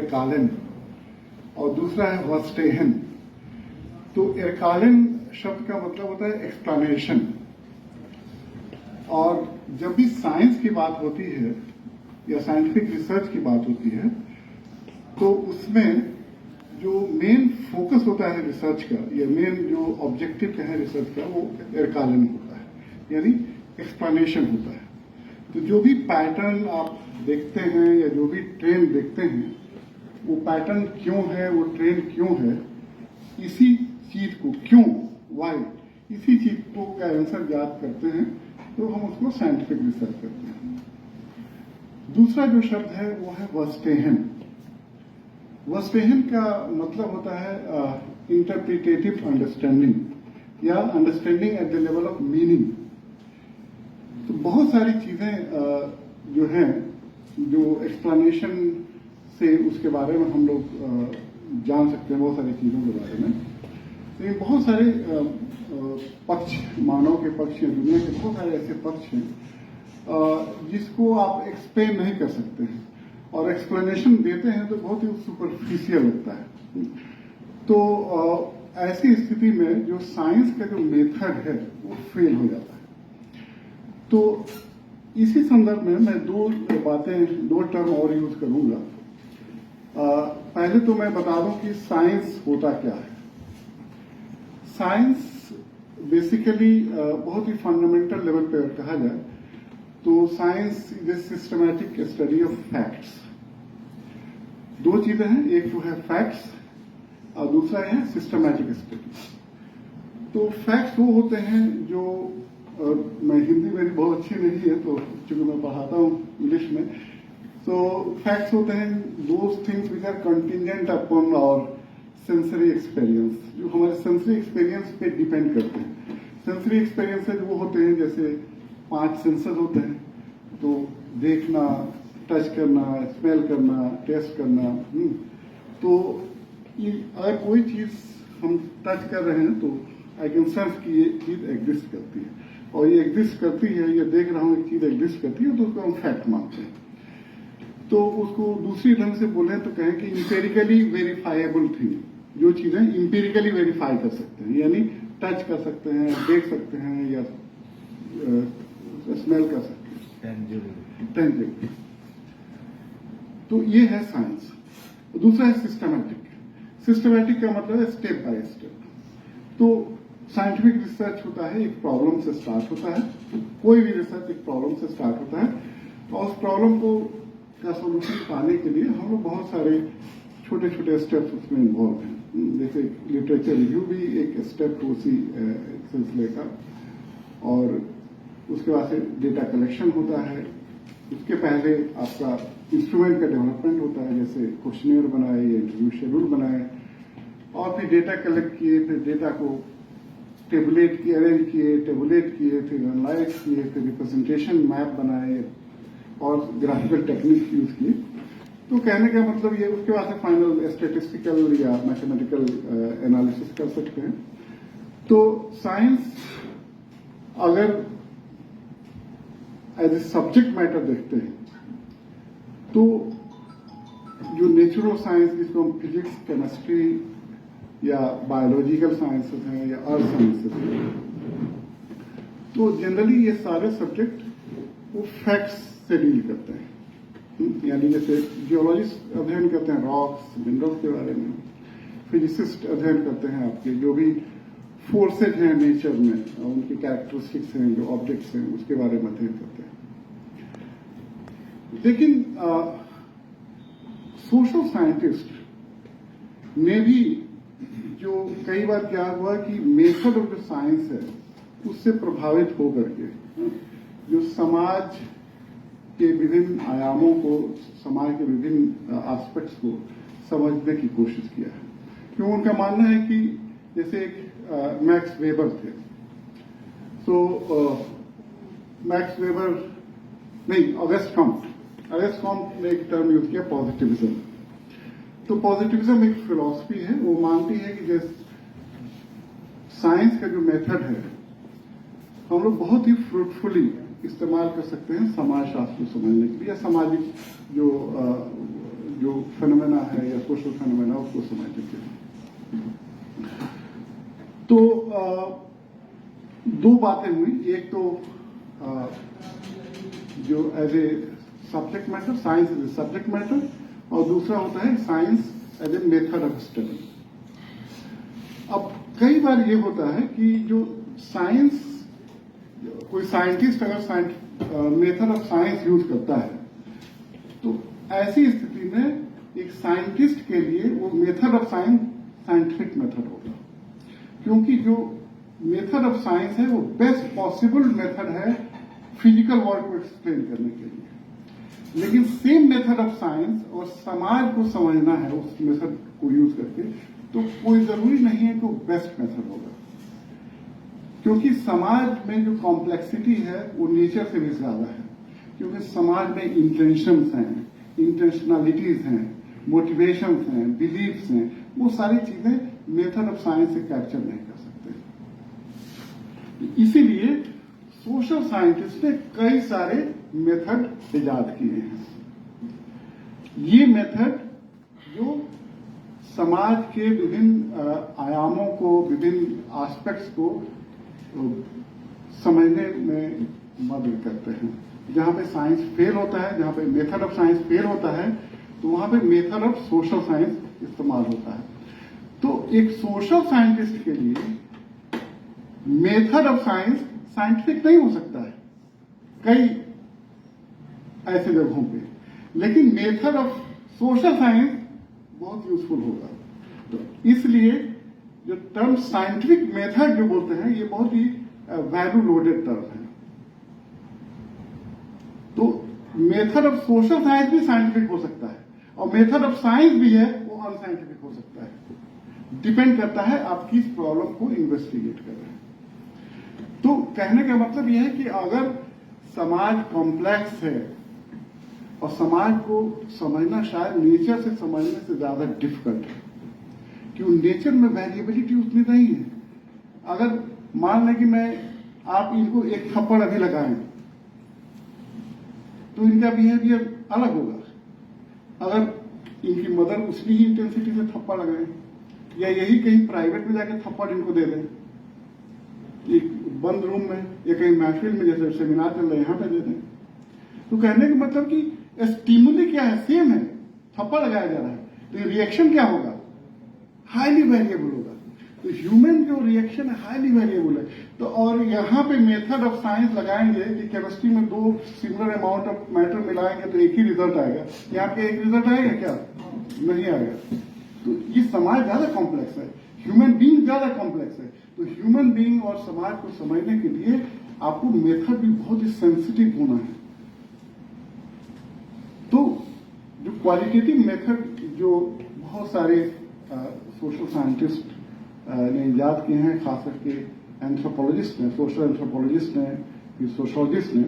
एरकालेन और दूसरा है वर्स्टेहन। तो एरकालेन शब्द का मतलब होता है एक्सप्लेनेशन। और जब भी साइंस की बात होती है या साइंटिफिक रिसर्च की बात होती है तो उसमें जो मेन फोकस होता है रिसर्च का या मेन जो ऑब्जेक्टिव का है रिसर्च का वो एरकालेन होता है, यानी एक्सप्लेनेशन होता है। तो जो भी पैटर्न आप देखते हैं या जो भी ट्रेंड देखते हैं वो पैटर्न क्यों है, वो ट्रेंड क्यों है, इसी चीज को क्यों, वाई, इसी चीज को का आंसर याद करते हैं तो हम उसको साइंटिफिक रिसर्च करते हैं। दूसरा जो शब्द है वो है वर्स्टेहन। वर्स्टेहन का मतलब होता है इंटरप्रिटेटिव अंडरस्टैंडिंग या understanding at the level of meaning. तो बहुत सारी चीजें जो हैं जो एक्सप्लेनेशन से उसके बारे में हम लोग जान सकते हैं, बहुत सारी चीजों के बारे में। लेकिन बहुत सारे पक्ष, मानव के पक्ष या दुनिया के बहुत सारे ऐसे पक्ष हैं जिसको आप एक्सप्लेन नहीं कर सकते हैं और एक्सप्लेनेशन देते हैं तो बहुत ही सुपरफिशियल लगता है। तो ऐसी स्थिति में जो साइंस का जो मेथड है वो फेल हो जाता है। तो इसी संदर्भ में मैं दो टर्म और यूज करूंगा। पहले तो मैं बता दूं कि साइंस होता क्या है। साइंस बेसिकली बहुत ही फंडामेंटल लेवल पर कहा जाए तो science is a systematic study of facts. दो चीजें हैं, एक तो है फैक्ट्स और दूसरा है सिस्टमैटिक स्टडी। तो फैक्ट्स वो होते हैं जो मैं हिंदी मेरी बहुत अच्छी नहीं है तो चूंकि मैं पढ़ाता हूँ इंग्लिश में, तो फैक्ट्स होते हैं those things which are contingent upon our sensory experience, जो हमारे सेंसरी एक्सपीरियंस पे डिपेंड करते हैं। सेंसरी एक्सपीरियंसेज वो होते हैं जैसे 5 सेंसर होते हैं, तो देखना, टच करना, स्मेल करना, टेस्ट करना। तो अगर कोई चीज हम टच कर रहे हैं तो आई कैन सेंस कि ये चीज एग्जिस्ट करती है और ये एग्जिस्ट करती है, ये देख रहा हूं एक चीज एग्जिस्ट करती है तो उसको हम फैक्ट मानते हैं। तो उसको दूसरी ढंग से बोले तो कहें कि इंपेरिकली वेरीफाइबल थिंग, जो चीजें इंपेरिकली वेरीफाई कर सकते हैं, यानी टच कर सकते हैं, देख सकते हैं या स्मेल कर सकते हैं, टेंजिबल। तो ये है साइंस। दूसरा है सिस्टमैटिक। सिस्टमैटिक का मतलब है स्टेप बाय स्टेप। तो साइंटिफिक रिसर्च होता है, एक प्रॉब्लम से स्टार्ट होता है। कोई भी रिसर्च एक प्रॉब्लम से स्टार्ट होता है और उस प्रॉब्लम को का सोल्यूशन पाने के लिए हम लोग बहुत सारे छोटे छोटे स्टेप्स उसमें इन्वॉल्व हैं। जैसे लिटरेचर रिव्यू भी एक स्टेप उसी सिलसिले का, और उसके बाद से डेटा कलेक्शन होता है। उसके पहले आपका इंस्ट्रूमेंट का डेवलपमेंट होता है, जैसे क्वेश्चनियर बनाए या इंटरव्यू शेड्यूल बनाए, और फिर डेटा कलेक्ट किए, फिर डेटा को टेबुलेट किए, अरेंज किए, टेबुलेट किए, फिर एनालाइज किए, फिर रिप्रेजेंटेशन मैप बनाए और ग्राफिकल टेक्निक यूज किए। तो कहने का मतलब ये, उसके बाद से फाइनल स्टेटिस्टिकल या मैथमेटिकल एनालिसिस कर सकते हैं। तो साइंस अगर एज ए सब्जेक्ट मैटर देखते हैं तो जो नेचुरल साइंस जिसको हम फिजिक्स, केमिस्ट्री या बायोलॉजिकल साइंसेस हैं या अर्थ साइंसेस हैं, तो जनरली ये सारे सब्जेक्ट वो फैक्ट्स से डील करते हैं। यानी जैसे जियोलॉजिस्ट अध्ययन करते हैं रॉक्स, मिनरल्स के बारे में, फिजिसिस्ट अध्ययन करते हैं आपके जो भी फोर्सेज हैं नेचर में, उनकी कैरेक्टरिस्टिक्स हैं, जो ऑब्जेक्ट्स हैं, उसके बारे में अध्ययन करते हैं। लेकिन सोशल साइंटिस्ट ने भी जो कई बार क्या हुआ कि मेथड ऑफ द साइंस है उससे प्रभावित होकर के जो समाज के विभिन्न आयामों को, समाज के विभिन्न एस्पेक्ट्स को समझने की कोशिश किया है। क्यों उनका मानना है कि जैसे एक मैक्स वेबर थे, तो मैक्स वेबर नहीं, ऑगस्ट कॉम्ट ने एक टर्म यूज किया पॉजिटिविज्म। तो पॉजिटिविज्म एक फिलॉसफी है, वो मानती है कि जैसे साइंस का जो मेथड है हम लोग बहुत ही फ्रूटफुली इस्तेमाल कर सकते हैं समाज शास्त्र को समझने के लिए, या सामाजिक जो जो फेनोमेना है या सोशल फेनोमेना उसको समझने के लिए। तो दो बातें हुई, एक तो जो as a subject matter, science as a subject matter, और दूसरा होता है science as a method of study. अब कई बार ये होता है कि जो साइंस, कोई साइंटिस्ट अगर मेथड ऑफ साइंस यूज करता है तो ऐसी स्थिति में एक साइंटिस्ट के लिए वो method of science scientific method होगा, क्योंकि जो मेथड ऑफ साइंस है वो बेस्ट पॉसिबल मेथड है फिजिकल वर्ल्ड को एक्सप्लेन करने के लिए। लेकिन सेम मेथड ऑफ साइंस और समाज को समझना है उस मेथड को यूज करके, तो कोई जरूरी नहीं है कि वो बेस्ट मेथड होगा, क्योंकि समाज में जो कॉम्प्लेक्सिटी है वो नेचर से भी ज्यादा है, क्योंकि समाज में इंटेंशंस हैं, इंटेंशनलिटीज हैं, मोटिवेशंस हैं, बिलीफ्स हैं, वो सारी चीजें मेथड ऑफ साइंस से कैप्चर नहीं कर सकते। इसीलिए सोशल साइंटिस्ट ने कई सारे मेथड इजाद किए हैं। ये मेथड जो समाज के विभिन्न आयामों को, विभिन्न एस्पेक्ट्स को समझने में मदद करते हैं। जहां पे साइंस फेल होता है, जहां पे मेथड ऑफ साइंस फेल होता है, तो वहां पे मेथड ऑफ सोशल साइंस इस्तेमाल होता है। तो एक सोशल साइंटिस्ट के लिए मेथड ऑफ साइंस साइंटिफिक नहीं हो सकता है कई ऐसे जगहों पे, लेकिन मेथड ऑफ सोशल साइंस बहुत यूजफुल होगा। तो इसलिए जो टर्म साइंटिफिक मेथड जो बोलते हैं, ये बहुत ही वैल्यू लोडेड टर्म है। तो मेथड ऑफ सोशल साइंस भी साइंटिफिक हो सकता है और मेथड ऑफ साइंस भी है वो अनसाइंटिफिक हो सकता है। डिपेंड करता है आप किस प्रॉब्लम को इन्वेस्टिगेट कर रहे हैं। तो कहने का मतलब यह है कि अगर समाज कॉम्प्लेक्स है और समाज को समझना शायद नेचर से समझने से ज्यादा डिफिकल्ट है, क्योंकि नेचर में वेरिएबिलिटी उतनी नहीं है। अगर मान लें कि आप इनको एक थप्पड़ अभी लगाएं तो इनका बिहेवियर अलग होगा। अगर इनकी मदर उसी ही इंटेंसिटी से थप्पड़ लगाए या यही कहीं प्राइवेट में जाके थप्पड़ इनको दे दें, एक बंद रूम में या कहीं महफिल में, जैसे सेमिनार चल रहा है, यहां पे दे दें, तो कहने का मतलब कि स्टिमुली क्या है, सेम है, थप्पड़ लगाया जा रहा है, तो रिएक्शन क्या होगा, हाईली वेरिएबल होगा। तो ह्यूमन जो रिएक्शन है हाईली वेरिएबल है। तो और यहाँ पे मेथड ऑफ साइंस लगाएंगे कि केमिस्ट्री में दो सिमिलर अमाउंट ऑफ मैटर मिलाएंगे तो एक ही रिजल्ट आएगा, यहाँ पे एक रिजल्ट आएगा क्या, नहीं आएगा। तो ये समाज ज्यादा कॉम्प्लेक्स है, ह्यूमन बीइंग ज्यादा कॉम्प्लेक्स है। तो ह्यूमन बीइंग और समाज को समझने के लिए आपको मेथड भी बहुत ही सेंसिटिव होना है। तो जो क्वालिटेटिव मेथड जो बहुत सारे सोशल साइंटिस्ट ने इजाद किए हैं, खास करके एंथ्रोपोलॉजिस्ट ने, सोशल एंथ्रोपोलॉजिस्ट ने, फिर सोशोलॉजिस्ट ने,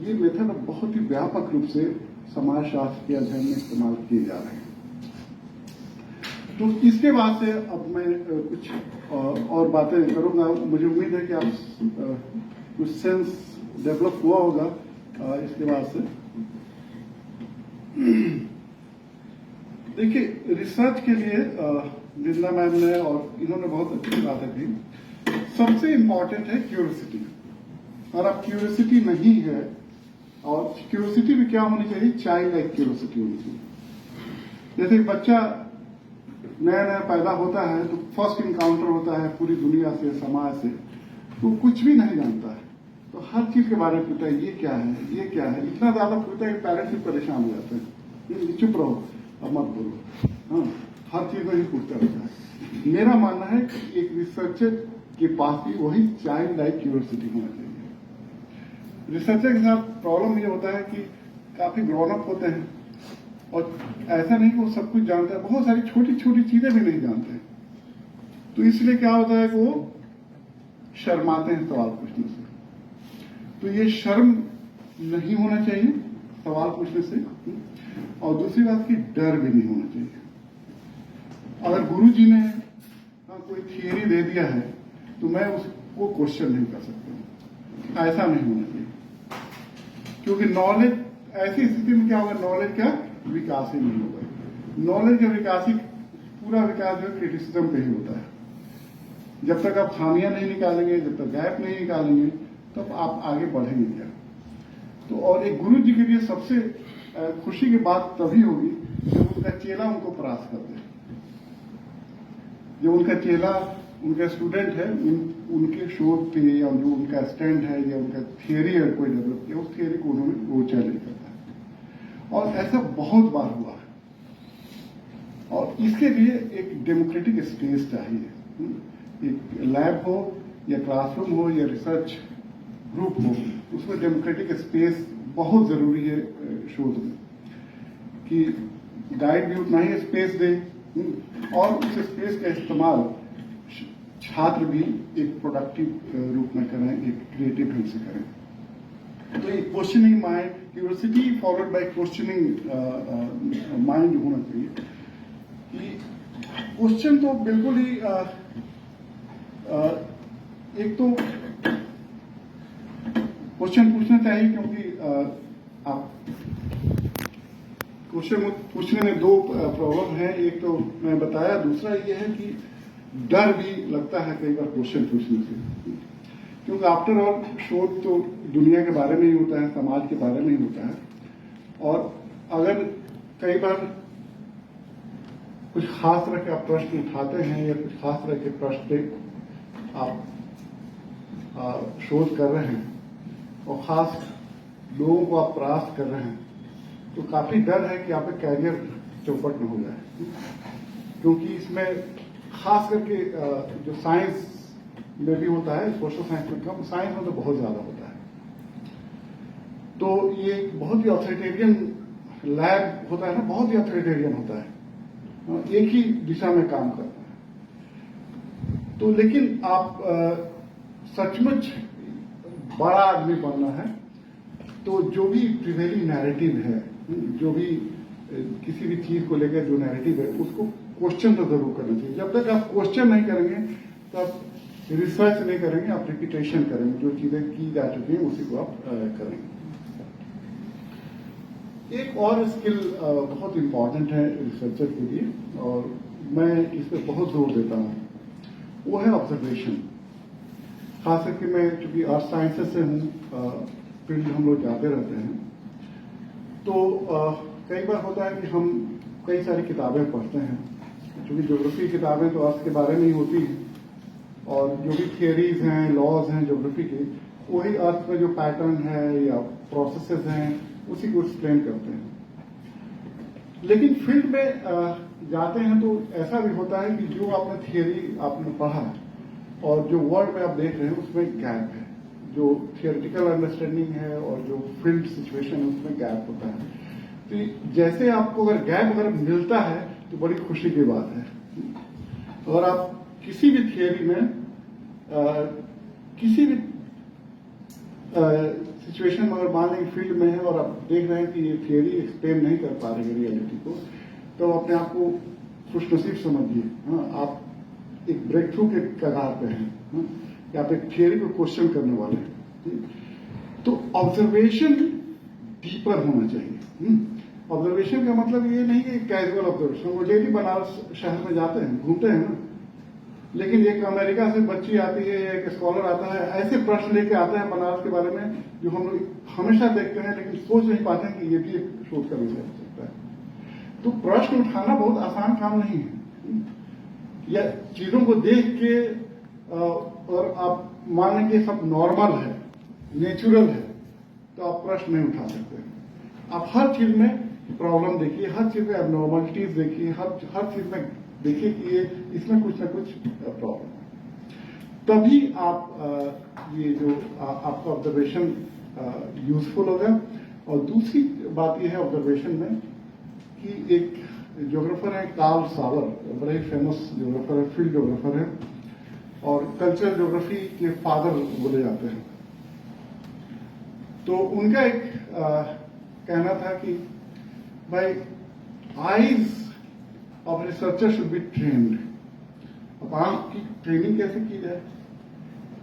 ये मेथड बहुत ही व्यापक रूप से समाजशास्त्र के अध्ययन में इस्तेमाल किए जा रहे हैं। तो इसके बाद से अब मैं कुछ और बातें करूंगा। मुझे उम्मीद है कि आप कुछ सेंस डेवलप हुआ होगा इसके बाद से। देखिए, रिसर्च के लिए निर्मला मैम ने और इन्होंने बहुत अच्छी बातें की। सबसे इंपॉर्टेंट है क्यूरियोसिटी। और अब क्यूरियोसिटी नहीं है, और क्यूरियोसिटी भी क्या होनी चाहिए, चाइल्ड लाइक क्यूरियोसिटी होनी चाहिए। जैसे बच्चा नया नया पैदा होता है तो फर्स्ट इनकाउंटर होता है पूरी दुनिया से, समाज से, तो कुछ भी नहीं जानता है, तो हर चीज के बारे में पूछता है, ये क्या है, ये क्या है, इतना ज्यादा पूछता है कि पेरेंट्स भी परेशान हो जाते हैं, चुप रहो अब मत बोलो। हाँ, हर चीज में ही पूछता रहता है। मेरा मानना है कि एक रिसर्चर के पास भी वही चाइल्ड लाइक क्यूरियोसिटी होना चाहिए। रिसर्चर के साथ प्रॉब्लम ये होता है कि काफी ग्रोन अप होते हैं और ऐसा नहीं कि वो सब कुछ जानते हैं, बहुत सारी छोटी छोटी चीजें भी नहीं जानते हैं। तो इसलिए क्या होता है कि वो शर्माते हैं सवाल पूछने से। तो ये शर्म नहीं होना चाहिए सवाल पूछने से। और दूसरी बात की डर भी नहीं होना चाहिए। अगर गुरुजी ने कोई थियरी दे दिया है तो मैं उसको क्वेश्चन नहीं कर सकता, ऐसा नहीं होना चाहिए। क्योंकि नॉलेज, ऐसी स्थिति में क्या होगा, नॉलेज क्या विकास ही नहीं होगा। नॉलेज का विकास ही, पूरा विकास जो क्रिटिसिज्म पे ही होता है। जब तक आप खामियां नहीं निकालेंगे, जब तक गैप नहीं निकालेंगे, तब आप आगे बढ़ेंगे क्या। तो और एक गुरु जी के लिए सबसे खुशी की बात तभी होगी जब उनका चेला उनको परास्त कर दे। जो उनका चेला, उनका स्टूडेंट है, उनके शोध पे या जो उनका स्टैंड है या उनका थियरी है कोई डेवलप किया, उस थियरी को उन्होंने वो चैलेंज करता है। और ऐसा बहुत बार हुआ है। और इसके लिए एक डेमोक्रेटिक स्पेस चाहिए। एक लैब हो या क्लासरूम हो या रिसर्च ग्रुप हो, उसमें डेमोक्रेटिक स्पेस बहुत जरूरी है शोध में, कि गाइड भी उतना ही स्पेस दे और उस स्पेस का इस्तेमाल छात्र भी एक प्रोडक्टिव रूप में करें, एक क्रिएटिव ढंग से करें। तो एक questioning mind, curiosity followed by questioning mind होना चाहिए। कि क्वेश्चन तो बिल्कुल ही एक तो क्वेश्चन पूछना चाहिए, क्योंकि आप क्वेश्चन पूछने में दो प्रॉब्लम है। एक तो मैं बताया, दूसरा ये है कि डर भी लगता है कई बार क्वेश्चन पूछने से, क्योंकि आफ्टर ऑल शोध तो दुनिया के बारे में ही होता है, समाज के बारे में ही होता है। और अगर कई बार कुछ खास तरह के आप प्रश्न उठाते हैं या कुछ खास तरह के प्रश्न आप शोध कर रहे हैं और खास लोगों को आप परास्त कर रहे हैं, तो काफी डर है कि आपका कैरियर चौपट में हो जाए। क्योंकि इसमें खास करके जो साइंस में भी होता है, सोशल साइंस में कम, साइंस में तो बहुत ज्यादा होता है। तो ये बहुत ही ऑथोरिटेरियन लैब होता है ना, बहुत ही ऑथोरिटेरियन होता है, एक ही दिशा में काम करता है। तो लेकिन आप सचमुच बड़ा आदमी बनना है, तो जो भी प्रिवेलिंग नैरेटिव है, जो भी किसी भी चीज को लेकर जो नैरेटिव है, उसको क्वेश्चन तो जरूर करना चाहिए। जब तक आप क्वेश्चन नहीं करेंगे, तब रिसर्च नहीं करेंगे, आप रिपीटेशन करेंगे, जो चीजें की जा चुकी हैं उसी को आप करेंगे। एक और स्किल बहुत इंपॉर्टेंट है रिसर्चर के लिए, और मैं इस पर बहुत जोर देता हूँ, वो है ऑब्जर्वेशन। खास करके मैं चूंकि अर्थ साइंसेस से हूँ, फील्ड हम लोग जाते रहते हैं, तो कई बार होता है कि हम कई सारी किताबें पढ़ते हैं। चूंकि ज्योग्राफी किताबें तो अर्थ के बारे में ही होती हैं, और जो भी थियरीज हैं, लॉज हैं ज्योग्राफी के, वही अर्थ में जो पैटर्न है या प्रोसेसेस हैं, उसी को एक्सप्लेन करते हैं। लेकिन फील्ड में जाते हैं तो ऐसा भी होता है कि जो आपने थियरी आपने पढ़ा और जो वर्ड में आप देख रहे हैं उसमें गैप है। जो थियोरेटिकल अंडरस्टैंडिंग है और जो फील्ड सिचुएशन है उसमें गैप होता है। तो जैसे आपको अगर गैप अगर मिलता है तो बड़ी खुशी की बात है। और आप किसी भी थियरी में किसी भी सिचुएशन में अगर मान लें फील्ड में है और आप देख रहे हैं कि ये थियरी एक्सप्लेन नहीं कर पा रही है रियलिटी को, तो अपने आप को खुशनसीब समझिए। हाँ, आप एक ब्रेक थ्रू के कगार पे हैं। हाँ, कि आप एक थियरी को क्वेश्चन करने वाले हैं। तो ऑब्जर्वेशन डीपर होना चाहिए। ऑब्जर्वेशन का मतलब ये नहीं कि कैजुअल ऑब्जर्वेशन। वो डेली बनारस शहर में जाते हैं, घूमते हैं ना, लेकिन एक अमेरिका से बच्ची आती है, एक स्कॉलर आता है, ऐसे प्रश्न लेके आता है बनारस के बारे में जो हम लोग हमेशा देखते हैं, लेकिन सोच नहीं पाते हैं कि ये भी एक शोध का विषय हो सकता है। तो प्रश्न उठाना बहुत आसान काम नहीं है। या चीजों को देख के और आप मान लें कि सब नॉर्मल है, नेचुरल है, तो आप प्रश्न नहीं उठा सकते। आप हर चीज में प्रॉब्लम देखिए, हर चीज में एबनॉर्मलिटीज देखिए, हर चीज में देखिए कि ये इसमें कुछ ना कुछ प्रॉब्लम है। तभी आप ये जो आपका ऑब्जर्वेशन यूजफुल होगा। और दूसरी बात यह है ऑब्जर्वेशन में कि एक ज्योग्राफर है कार्ल सावर, बड़े फेमस ज्योग्राफर है, फील्ड ज्योग्राफर है और कल्चरल ज्योग्राफी के फादर बोले जाते हैं। तो उनका एक कहना था कि भाई eyes of researcher should be trained. अब आंख की ट्रेनिंग कैसे की जाए?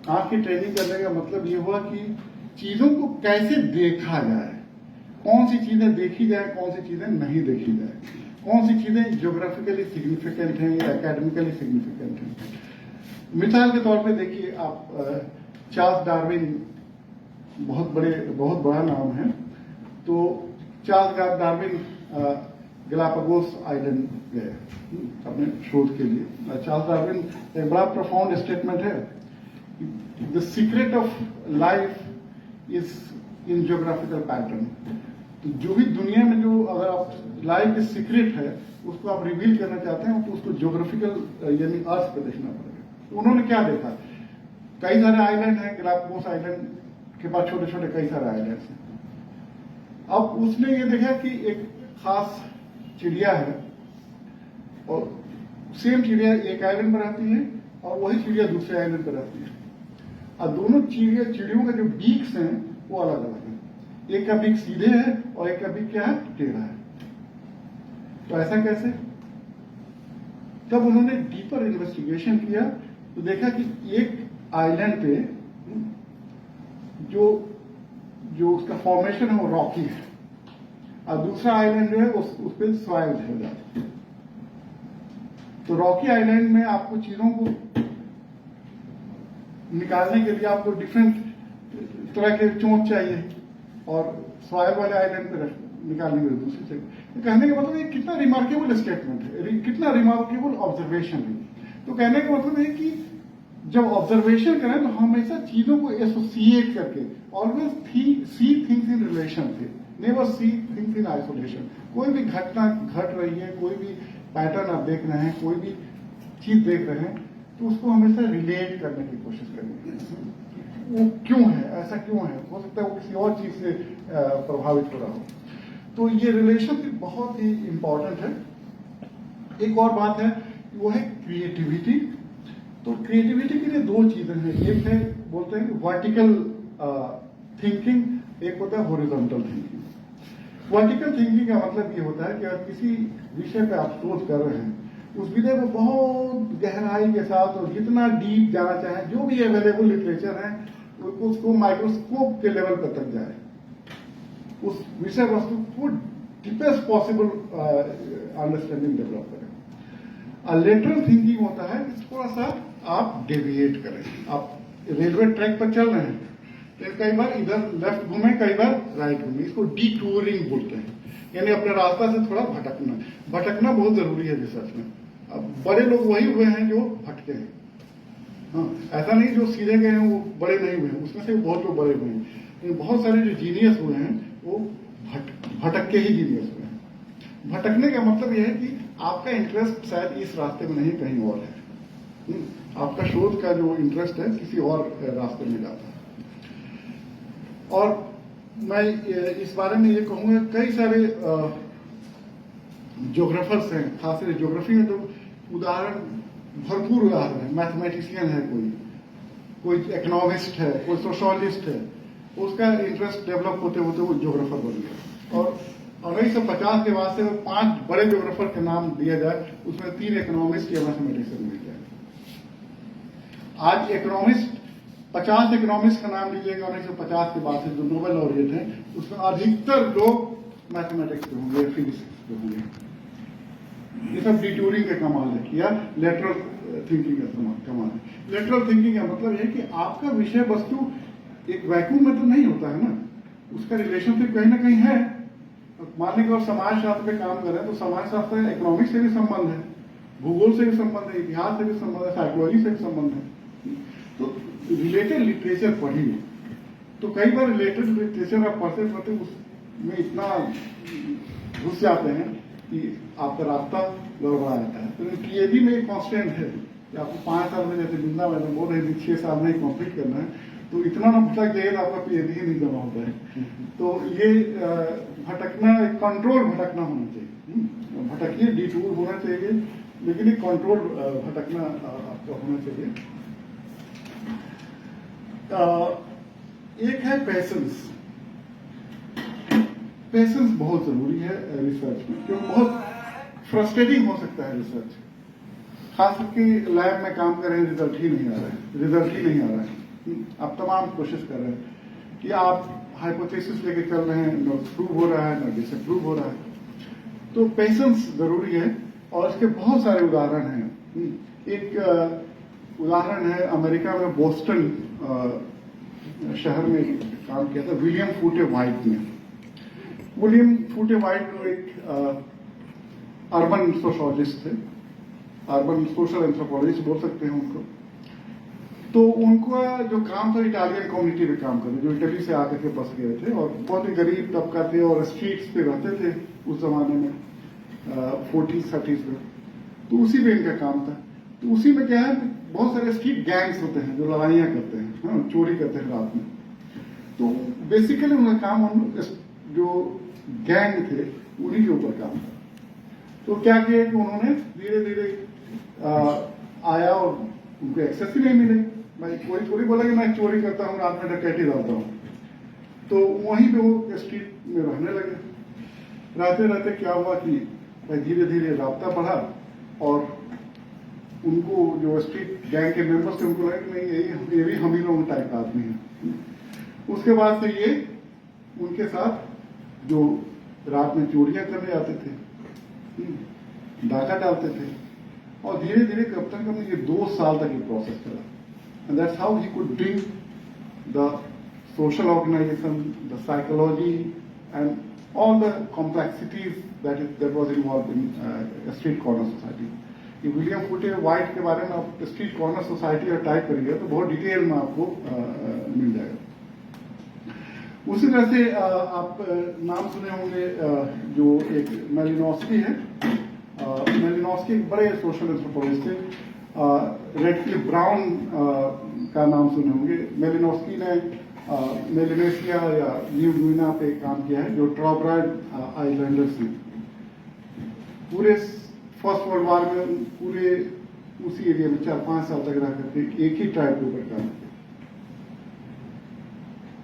आंख की ट्रेनिंग करने का मतलब ये हुआ कि चीजों को कैसे देखा जाए, कौन सी चीजें देखी जाए, कौन सी चीजें नहीं देखी जाए, कौन सी चीजें ज्योग्राफिकली सिग्निफिकेंट हैं या एकेडमिकली सिग्निफिकेंट हैं। मिसाल के तौर पे देखिए आप चार्ल्स डार्विन बहुत बड़ा नाम है। तो चार्ल्स डार्विन गैलापागोस आइलैंड गए अपने शोध के लिए। चार्ल्स डार्विन एक बड़ा प्रोफाउंड स्टेटमेंट है, the secret of life is in geographical pattern. तो जो भी दुनिया में जो अगर आप लाइफ के सीक्रेट है उसको आप रिवील करना चाहते हैं तो उसको ज्योग्राफिकल यानी अर्थ पे देखना पड़ेगा। तो उन्होंने क्या देखा, कई सारे आइलैंड हैं, गैलापागोस आइलैंड के बाद छोटे छोटे कई सारे आइलैंड्स हैं। अब उसने ये देखा कि एक खास चिड़िया है और सेम चिड़िया एक आइलैंड पर रहती है और वही चिड़िया दूसरे आइलैंड पर रहती है, और दोनों चिड़ियों के जो बीक्स हैं वो अलग अलग है। एक का बीक सीधे है और एक का बीक क्या है, टेढ़ा है। तो ऐसा कैसे? तब उन्होंने डीपर इन्वेस्टिगेशन किया तो देखा कि एक आइलैंड पे जो उसका फॉर्मेशन है वो रॉकी है और दूसरा आइलैंड जो है उस पर सॉइल है ज्यादा। तो रॉकी आइलैंड में आपको चीजों को निकालने के लिए आपको डिफरेंट तरह के चोंच चाहिए और सॉइल वाले आइलैंड पे निकालने के लिए दूसरी चाहिए। तो कहने का मतलब ये कितना रिमार्केबल स्टेटमेंट है, कितना रिमार्केबल ऑब्जर्वेशन है। तो कहने का मतलब है कि जब ऑब्जर्वेशन करें तो हमेशा चीजों को एसोसिएट करके always see things in relation थे, never see things in isolation. कोई भी घटना घट रही है, कोई भी पैटर्न आप देख रहे हैं, कोई भी चीज देख रहे हैं तो उसको हमेशा रिलेट करने की कोशिश करेंगे। वो क्यों है, ऐसा क्यों है, हो सकता है वो किसी और चीज से प्रभावित हो रहा हो। तो ये रिलेशनशिप बहुत ही इंपॉर्टेंट है। एक और बात है वो है क्रिएटिविटी। तो क्रिएटिविटी के लिए दो चीजें हैं, एक है बोलते हैं वर्टिकल थिंकिंग, एक होता है हॉरिजॉन्टल थिंकिंग। वर्टिकल थिंकिंग का मतलब ये होता है कि अगर किसी विषय पे आप शोध कर रहे हैं उस विषय को बहुत गहराई के साथ और जितना डीप जाना चाहें, जो भी अवेलेबल लिटरेचर है उसको माइक्रोस्कोप के लेवल पर तक जाए, उस विषय वस्तु को डीपेस्ट पॉसिबल अंडरस्टैंडिंग डेवलप करें। लेटरल थिंकिंग होता है कि थोड़ा सा आप डेविएट करें। आप रेलवे ट्रैक पर चल रहे हैं तो कई बार इधर लेफ्ट घूमे, कई बार राइट घूमे, इसको डिटूरिंग बोलते हैं, यानी अपने रास्ता से थोड़ा भटकना। भटकना बहुत जरूरी है रिसर्च में। अब बड़े लोग वही हुए हैं जो भटके हैं, हाँ, ऐसा नहीं जो सीधे गए हैं वो बड़े नहीं हुए हैं, उसमें से बहुत लोग बड़े हुए हैं, लेकिन बहुत सारे जो जीनियस हुए हैं वो भटक के ही जीनियस हुए हैं। भटकने का मतलब यह है कि आपका इंटरेस्ट शायद इस रास्ते में नहीं कहीं और है, आपका शोध का जो इंटरेस्ट है किसी और रास्ते में जाता है। और मैं इस बारे में ये कहूंगा, कई सारे ज्योग्राफर्स हैं, खासकर ज्योग्राफी में तो उदाहरण भरपूर उदाहरण है। मैथमेटिशियन है, कोई इकोनॉमिस्ट है, कोई सोशोलॉजिस्ट है, उसका इंटरेस्ट डेवलप होते होते वो ज्योग्राफर बन गया। और 1950 के बाद से 5 बड़े ज्योग्राफर के नाम दिया जाए उसमें 3 इकोनॉमिस्ट या मैथमेटिशियन मिल जाए। आज इकोनॉमिस्ट 50 इकोनॉमिस्ट का नाम लीजिएगा 1950 के बाद से जो नोबेल लॉरिएट हैं उसमें अधिकतर लोग मैथमेटिक्स के होंगे, फिजिक्स के होंगे। ये सब डिटूरिंग का कमाल है या लेटरल थिंकिंग का कमाल है। लेटरल थिंकिंग का मतलब है कि आपका विषय वस्तु एक वैक्यूम में तो नहीं होता है ना, उसका रिलेशनशिप कहीं ना कहीं है। मान लीजिए और समाज शास्त्र पे काम कर रहे हैं तो समाज शास्त्र इकोनॉमिक्स से भी संबंध है, भूगोल से भी संबंध है, इतिहास से भी संबंध है, साइकोलॉजी से भी संबंध है। तो रिलेटेड लिटरेचर पढ़िए। तो कई बार रिलेटेड लिटरेचर आप पढ़ते पढ़ते उसमें इतना घुस जाते हैं कि आपका रास्ता गड़बड़ा जाता है। तो पीएचडी में एक कॉन्स्टेंट है कि आपको 5 साल में, जैसे बिंदा मैंने बोल रही थी 6 साल में ही कंप्लीट करना है, तो इतना ना भटक जाइए तो आपका पीएचडी ही नहीं जमा होता है। तो ये भटकना, एक कंट्रोल भटकना होना चाहिए। भटकिए, डिटूर होना चाहिए, लेकिन एक कंट्रोल भटकना आपका होना चाहिए। एक है पेशेंस। पेशेंस बहुत जरूरी है रिसर्च में, क्योंकि बहुत फ्रस्ट्रेटिंग हो सकता है रिसर्च। खास करके लैब में काम कर रहे हैं, रिजल्ट ही नहीं आ रहा है। आप तमाम कोशिश कर रहे हैं कि आप हाइपोथेसिस लेके चल रहे हैं, न प्रूव हो रहा है न डिसप्रूव हो रहा है। तो पेशेंस जरूरी है और इसके बहुत सारे उदाहरण हैं। एक उदाहरण है, अमेरिका में बोस्टन शहर में काम किया था विलियम फूटे व्हाइट ने। विलियम फूटे व्हाइट एक अर्बन सोशोलॉजिस्ट थे, अर्बन सोशल एंथ्रोपोलॉजिस्ट बोल सकते हैं उनको। तो उनका जो काम था इटालियन कम्युनिटी में काम करते, जो इटली से आकर के बस गए थे और बहुत ही गरीब तबका थे और स्ट्रीट्स पे रहते थे उस जमाने में 40s-30s में। तो उसी में इनका काम था। तो उसी में क्या है, बहुत सारे स्ट्रीट गैंग्स होते हैं जो लड़ाइयां करते हैं, चोरी करते हैं रात में। तो बेसिकली उनका काम जो गैंग थे उन्हीं के ऊपर काम था। तो क्या किया कि उन्होंने धीरे धीरे आया और उनको एक्सेस ही नहीं मिले। भाई कोई थोड़ी बोला कि मैं चोरी करता हूँ, रात में डकैती डालता हूँ। तो वहीं पे वो स्ट्रीट में रहने लगे। रहते रहते क्या हुआ कि धीरे धीरे राब्ता बढ़ा और उनको जो स्ट्रीट गैंग के मेंबर्स थे उनको लगा कि नहीं ये भी हम ही लोग टाइप आदमी है। उसके बाद से ये उनके साथ जो रात में चोरियां करने आते थे, डाका डालते थे और धीरे धीरे कब तक हमने ये 2 साल तक ये प्रोसेस चला। And that's how he could bring the social organisation, the psychology and all the complexities that was involved in street corner society. ये विलियम फूटे व्हाइट के बारे में आप स्ट्रीट कॉर्नर सोसाइटी और टाइप करिए तो बहुत डिटेल में आपको मिल जाएगा। उसी तरह से आप नाम सुने होंगे जो एक मेलिनोस्की है। मेलिनोस्की एक बड़े सोशल एंथ्रोपोलॉजिस्ट थे। रेडक्लिफ ब्राउन का नाम सुने होंगे। मेलिनोस्की ने मेलिनेशिया या न्यू गिनीना पे काम किया है, जो ट्रॉब्राड आइलैंडर्स हैं। पूरे फर्स्ट वर्ल्ड वॉर में पूरे उसी एरिया में 4-5 साल तक रह करके एक ही ट्राइब के ऊपर काम किया।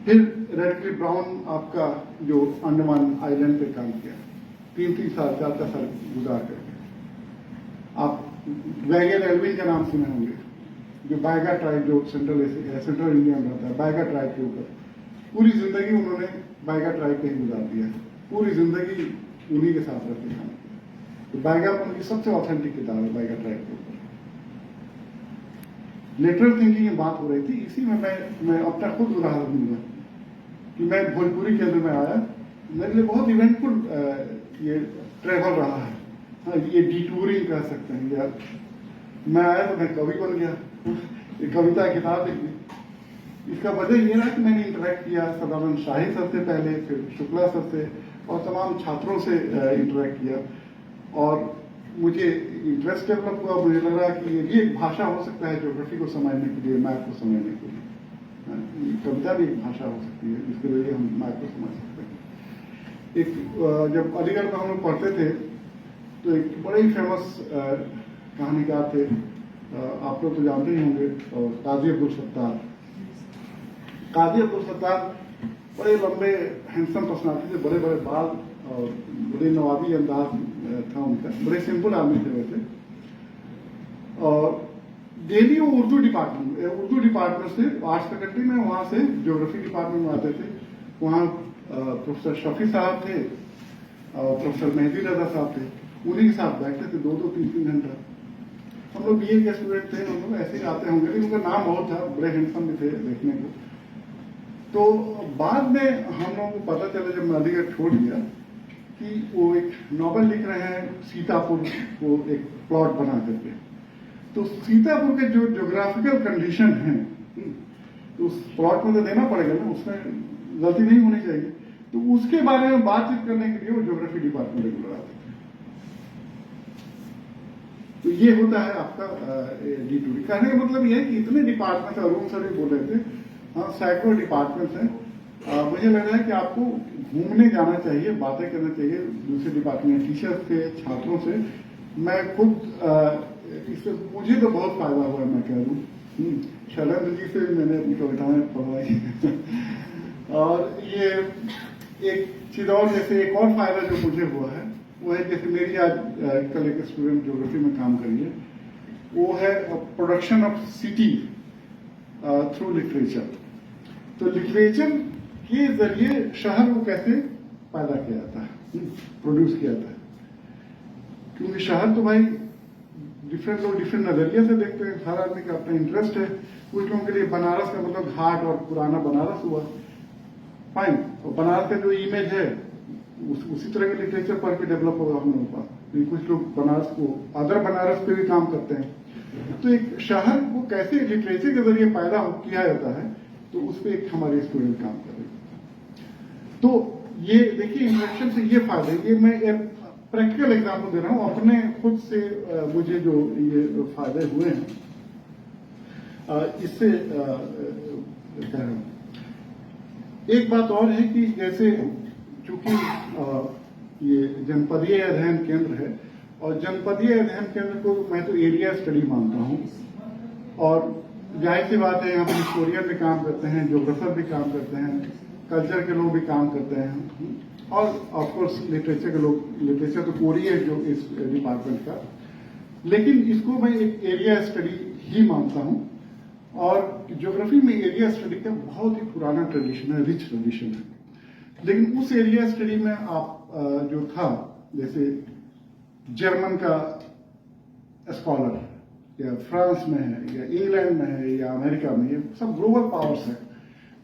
फिर रेडक्लिफ ब्राउन आपका जो अंडमान आइलैंड पे काम किया, 3-3 साल 4-4 साल गुजार करके। आप वैगन एल्विन का नाम सुने होंगे, जो बायगा ट्राइब जो सेंट्रल इंडिया में रहता है, बायगा ट्राइब के ऊपर पूरी जिंदगी उन्होंने बायगा ट्राइब पे ही गुजार दिया। पूरी जिंदगी उन्हीं के साथ रहते हैं। तो बायगा उनकी सबसे ऑथेंटिक किताब है, बायगा ट्राइब के ऊपर। लेटरल थिंकिंग की बात हो रही थी, इसी में मैं अपना खुद उदाहरण दूंगा कि मैं भोजपुरी केंद्र में आया। मेरे लिए बहुत इवेंटफुल ये ट्रेवल रहा है। हाँ, ये डिटूरिंग कह सकते हैं यार। मैं आया तो मैं कवि बन गया, एक कविता किताब लिख दी। इसका वजह ये रहा कि मैंने इंटरेक्ट किया सदानंद शाही सर से पहले, फिर शुक्ला सर से और तमाम छात्रों से इंटरेक्ट किया और मुझे इंटरेस्ट डेवलप हुआ। मुझे लग रहा कि ये भी एक भाषा हो सकता है ज्योग्राफी को समझने के लिए, मैप को समझने के लिए। कविता भी एक भाषा हो सकती है जिसके जरिए हम मैप को समझ सकते हैं। एक जब अलीगढ़ में हम लोग पढ़ते थे तो एक बड़े ही फेमस कहानीकार थे, आप लोग तो जानते ही होंगे, काजी अब्दुल सत्तार। काजी अब्दुल सत्तार बड़े लंबे हैंडसम पर्सनालिटी थे, बड़े बड़े बाल और बड़े नवाबी अंदाज था उनका। बड़े सिंपल आदमी थे वैसे। और डेली वो उर्दू डिपार्टमेंट से आर्ट्स फैकल्टी में, वहां से ज्योग्राफी डिपार्टमेंट में आते थे। वहाँ प्रोफेसर शफी साहब थे और प्रोफेसर मेहदी रजा साहब थे, उन्हीं के साथ बैठते थे 2-2, 3-3 घंटा। हम लोग बीए के स्टूडेंट थे, हम लोग ऐसे ही आते होंगे, लेकिन उनका नाम बहुत था, बड़े हैंडसम भी थे देखने को। तो बाद में हम लोगों को पता चला जब मैं अलीगढ़ छोड़ दिया कि वो एक नॉवल लिख रहे हैं सीतापुर को एक प्लॉट बना करके। तो सीतापुर के जो ज्योग्राफिकल कंडीशन है तो उस प्लॉट में तो देना पड़ेगा ना, उसमें गलती नहीं होनी चाहिए। तो उसके बारे में बातचीत करने के लिए वो ज्योग्राफी डिपार्टमेंट रेगुलर आते थे। तो ये होता है आपका D2D। कहने का मतलब ये है कि इतने डिपार्टमेंट, अरुण सर भी बोल रहे थे, हाँ सैकड़ों डिपार्टमेंट्स हैं। मुझे लग रहा है कि आपको घूमने जाना चाहिए, बातें करना चाहिए दूसरे डिपार्टमेंट टीचर्स से, छात्रों से। मैं खुद इससे मुझे तो बहुत फायदा हुआ, मैं कह दूँ। शैलेंद्र जी से मैंने अपनी कविताएं पढ़वाई और ये एक चीज और, जैसे एक और फायदा जो मुझे हुआ है वो है, जैसे मेरी आज कल एक स्टूडेंट ज्योग्राफी में काम करी है, वो है production of city through literature. तो लिटरेचर के जरिए शहर को कैसे पैदा किया जाता है, प्रोड्यूस किया जाता है। क्योंकि शहर तो भाई डिफरेंट लोग डिफरेंट नजरिए से देखते हैं, हर आदमी का अपना इंटरेस्ट है। कुछ लोगों के लिए बनारस का मतलब घाट और पुराना बनारस हुआ, फाइन। और बनारस का जो इमेज है उसी तरह के लिटरेचर पढ़ के डेवलप होगा हम लोगों का। कुछ लोग बनारस को अदर बनारस पे भी काम करते हैं। तो एक शहर को कैसे लिटरेचर के जरिए पैदा किया जाता है, तो उस पर एक हमारे स्टूडेंट काम कर रहे हैं। तो ये देखिए इंट्रोडक्शन से ये फायदे, ये मैं एक प्रैक्टिकल एग्जाम्पल दे रहा हूं अपने खुद से, मुझे जो ये फायदे हुए हैं इससे कह रहा हूं। एक बात और है कि जैसे चूंकि ये जनपदीय अध्ययन केंद्र है, और जनपदीय अध्ययन केंद्र को मैं तो एरिया स्टडी मानता हूं, और जाहिर सी बात है यहाँ पर हिस्टोरियन भी काम करते हैं, ज्योग्राफर भी काम करते हैं, कल्चर के लोग भी काम करते हैं, और ऑफकोर्स लिटरेचर के लोग। लिटरेचर तो कोर ही है जो इस डिपार्टमेंट का, लेकिन इसको मैं एक एरिया स्टडी ही मानता हूं। और ज्योग्राफी में एरिया स्टडी का बहुत ही पुराना ट्रेडिशन है, रिच ट्रेडिशन है। लेकिन उस एरिया स्टडी में आप जो था, जैसे जर्मन का स्कॉलर या फ्रांस में है या इंग्लैंड में है या अमेरिका में, ये सब ग्लोबल पावर्स है,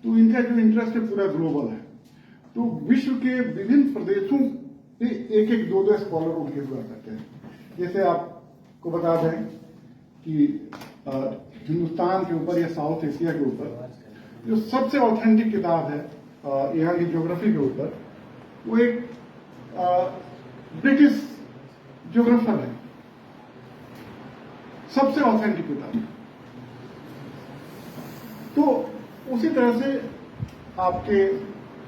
तो इनका जो इंटरेस्ट है पूरा ग्लोबल है। तो विश्व के विभिन्न प्रदेशों पे एक एक दो दो स्कॉलर उनके हुआ करते हैं। जैसे आपको बता दें कि हिंदुस्तान के ऊपर या साउथ एशिया के ऊपर जो सबसे ऑथेंटिक किताब है यहाँ की ज्योग्राफी के ऊपर, वो एक ब्रिटिश ज्योग्राफर है, सबसे ऑथेंटिक किताब। तो उसी तरह से आपके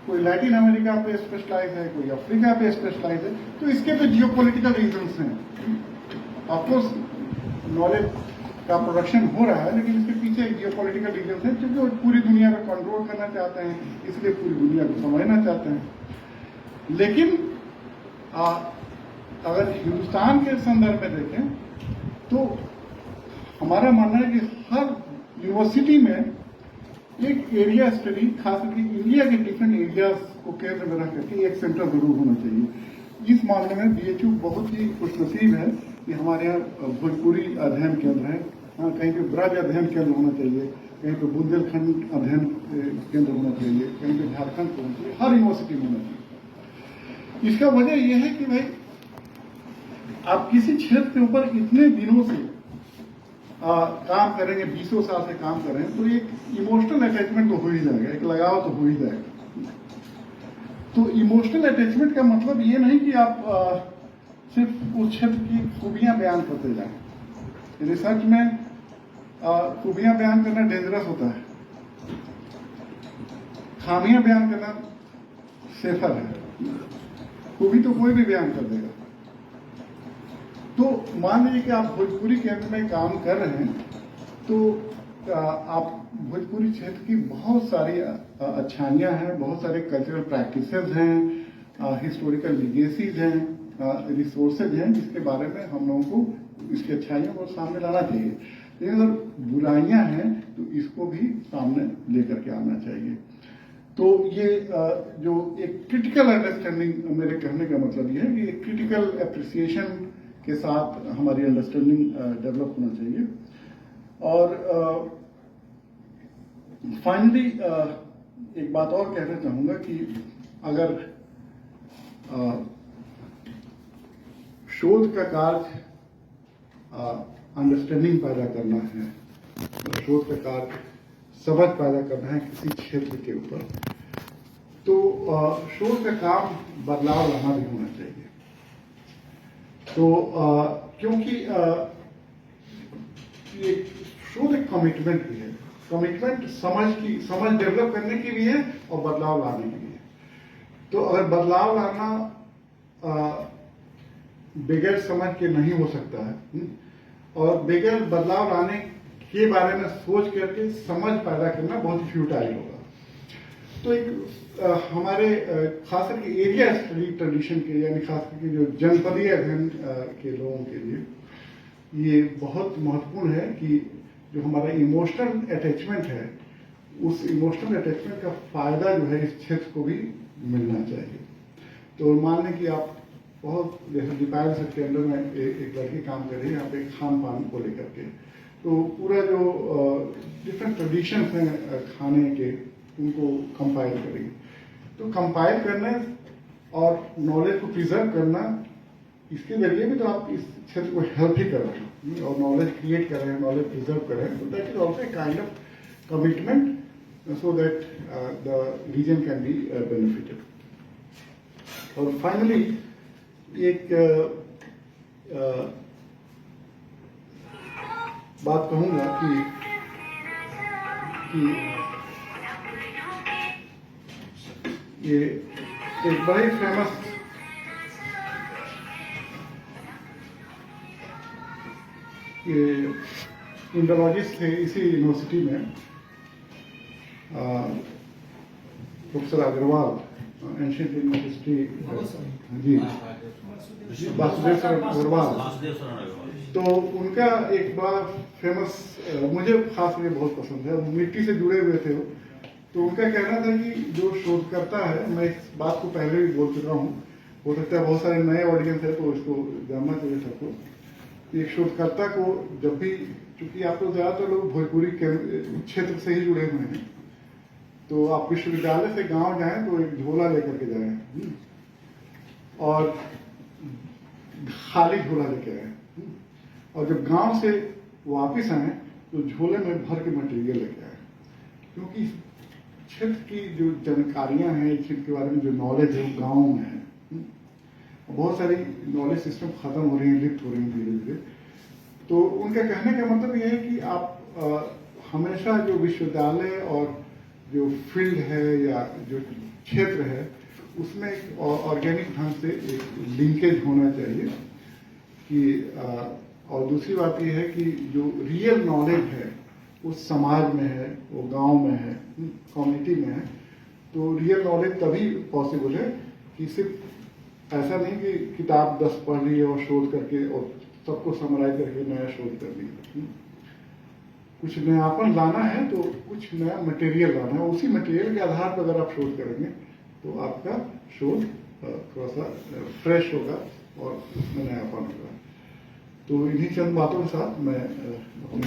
कोई लैटिन अमेरिका पे स्पेशलाइज है, कोई अफ्रीका पे स्पेशलाइज है, तो इसके तो जियोपॉलिटिकल रीजंस हैं। ऑफकोर्स नॉलेज का प्रोडक्शन हो रहा है, लेकिन इसके पीछे जियोपॉलिटिकल रीजंस है, क्योंकि वो पूरी दुनिया को कंट्रोल करना चाहते हैं, इसलिए पूरी दुनिया को समझना चाहते हैं। लेकिन अगर हिंदुस्तान के संदर्भ में देखें तो हमारा मानना है कि हर यूनिवर्सिटी में एक एरिया स्टडी, खासकर इंडिया के डिफरेंट एरियाज को केंद्र में रख करके एक सेंटर जरूर होना चाहिए। इस मामले में बीएचयू बहुत ही खुशनसीब है कि हमारे यहाँ भोजपुरी अध्ययन केंद्र है, कहीं पे ब्रज अध्ययन केंद्र होना चाहिए, कहीं पे बुंदेलखंड अध्ययन केंद्र होना चाहिए, कहीं पे झारखंड होना चाहिए, हर यूनिवर्सिटी में होना चाहिए। इसका वजह यह है कि भाई आप किसी क्षेत्र के ऊपर इतने दिनों से काम करेंगे, 20 साल से काम कर रहे हैं, तो एक इमोशनल अटैचमेंट तो हो ही जाएगा, एक लगाव तो हो ही जाएगा। तो इमोशनल अटैचमेंट का मतलब ये नहीं कि आप सिर्फ उस क्षेत्र की खूबियां बयान करते जाएं। रिसर्च में खूबियां बयान करना डेंजरस होता है, खामियां बयान करना सेफर है। खूबी तो कोई भी बयान कर देगा। तो मान लीजिए कि आप भोजपुरी केंद्र में काम कर रहे हैं, तो आप भोजपुरी क्षेत्र की बहुत सारी अच्छाइयां हैं, बहुत सारे कल्चरल प्रैक्टिसेस हैं, हिस्टोरिकल लिगेसीज हैं, रिसोर्सेज हैं, जिसके बारे में हम लोगों को इसकी अच्छाइयों को सामने लाना चाहिए। लेकिन अगर बुराइयां हैं तो इसको भी सामने लेकर के आना चाहिए। तो ये जो एक क्रिटिकल अंडरस्टैंडिंग, मेरे कहने का मतलब ये है कि एक क्रिटिकल एप्रिसिएशन के साथ हमारी अंडरस्टैंडिंग डेवलप होना चाहिए। और फाइनली एक बात और कहना चाहूंगा कि अगर शोध का कार्य अंडरस्टैंडिंग पैदा करना है, शोध का कार्य समझ पैदा करना है किसी क्षेत्र के ऊपर, तो शोध का काम बदलाव लाना भी होना चाहिए। तो क्योंकि ये शोध एक कमिटमेंट भी है, कमिटमेंट समझ डेवलप करने की भी है और बदलाव लाने की भी है। तो अगर बदलाव लाना बगैर समझ के नहीं हो सकता है, और बगैर बदलाव लाने के बारे में सोच करके समझ पैदा करना बहुत ही फ्यूटाइल होगा। तो एक हमारे खास करके एरिया स्टडी ट्रेडिशन के, यानी खास करके जो जनपदीय अध्ययन के लोगों के लिए ये बहुत महत्वपूर्ण है कि जो हमारा इमोशनल अटैचमेंट है उस इमोशनल अटैचमेंट का फायदा जो है इस क्षेत्र को भी मिलना चाहिए। तो मान लें कि आप बहुत जैसे दीपावली रिसर्च के अंदर में एक लड़की काम कर रही है यहाँ पे खान पान को लेकर के, तो पूरा जो डिफरेंट ट्रेडिशंस हैं खाने के उनको कंपाइल करेंगे। तो कंपाइल करने और नॉलेज को प्रिजर्व करना, इसके जरिए भी तो आप इस क्षेत्र को हेल्प ही कर रहे हैं और नॉलेज क्रिएट कर रहे हैं, नॉलेज प्रिजर्व कर रहे हैं। तो that is also a kind of commitment so that the reason can be benefited. और फाइनली एक बात कहूंगा कि ये एक बड़ी फेमस ये इंडोलॉजिस्ट थे इसी यूनिवर्सिटी में, professor Agrawal, ancient Indian history, G Vasudev sir Agrawal. तो उनका एक बड़ा फेमस, मुझे खास ये बहुत पसंद है, मिट्टी से जुड़े हुए थे वो। तो उनका कहना था कि जो शोधकर्ता है, मैं इस बात को पहले भी बोल चुका हूँ, हो सकता है बहुत सारे नए ऑडियंस है तो इसको जानना चाहिए सबको। एक शोधकर्ता को जब भी, चूंकि आप लोग ज्यादातर लोग भोजपुरी क्षेत्र से ही जुड़े हुए हैं, तो आप विश्वविद्यालय से गांव जाएं तो एक झोला लेकर के जाएं और खाली झोला लेके आए, और जब गांव से वापस आए तो झोले में भर के मटेरियल लेके आए। क्योंकि क्षेत्र की जो जानकारियां हैं, क्षेत्र के बारे में जो नॉलेज है गांव में है, बहुत सारी नॉलेज सिस्टम खत्म हो रही है, लिप्त हो रही है धीरे धीरे। तो उनका कहने का मतलब यह है कि आप हमेशा जो विश्वविद्यालय और जो फील्ड है या जो क्षेत्र है उसमें एक ऑर्गेनिक ढंग से एक लिंकेज होना चाहिए कि और दूसरी बात यह है कि जो रियल नॉलेज है वो समाज में है, वो गांव में है, कम्युनिटी में है। तो रियल नॉलेज तभी पॉसिबल है कि सिर्फ ऐसा नहीं कि किताब 10 पढ़ ली और शोध करके और सबको समराइज करके नया शोध कर लिया। कुछ नयापन लाना है तो कुछ नया मटेरियल लाना है, उसी मटेरियल के आधार पर अगर आप शोध करेंगे तो आपका शोध थोड़ा सा फ्रेश होगा और उसमें नयापन होगा। तो इन्हीं चंद बातों के साथ मैं अपनी